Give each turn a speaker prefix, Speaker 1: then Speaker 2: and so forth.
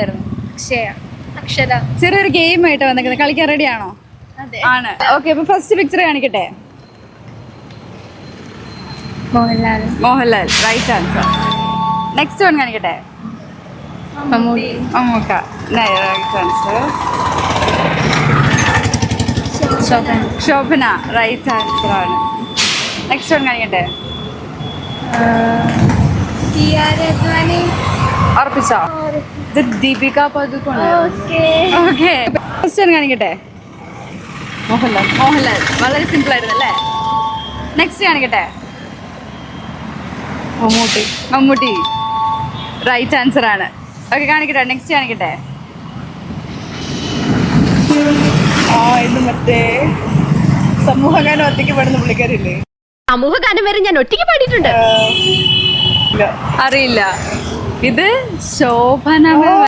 Speaker 1: പേരെന്തായിരുന്നു?
Speaker 2: അക്ഷര.
Speaker 1: ചെറിയൊരു ഗെയിം ആയിട്ട് വന്നിരിക്കുന്നത്. കളിക്കാൻ റെഡി ആണോ? ആണ്. ഓക്കെ, അപ്പൊ ഫസ്റ്റ് പിക്ചർ കാണിക്കട്ടെ.
Speaker 2: Mohanlal.
Speaker 1: Mohanlal, right answer. Next one കാണിക്കട്ടെ. Mammukka, right answer. Shobana, right answer ആണ്. നെക്സ്റ്റ് വൺ കാണിക്കട്ടെ. ഉറപ്പിച്ചോ? ഇത് Deepika Padukone. Okay, first one കാണിക്കട്ടെ. മോഹൻലാൽ, വളരെ സിമ്പിൾ ആയിരുന്നു അല്ലേ? നെക്സ്റ്റ് കാണിക്കട്ടെ. മമ്മൂട്ടി, റൈറ്റ് ആൻസർ ആണ്. ഓക്കെ, കാണിക്കട്ടെ. നെക്സ്റ്റ് കാണിക്കട്ടെ. ഇത് മറ്റേ സമൂഹഗാനം ഒറ്റയ്ക്ക് പാടുന്ന പുള്ളിക്കാരില്ലേ?
Speaker 2: സമൂഹഗാനം വരെ ഞാൻ ഒറ്റയ്ക്ക് പാടിയിട്ടുണ്ട്.
Speaker 1: അറിയില്ല. ഇത് ശോഭന.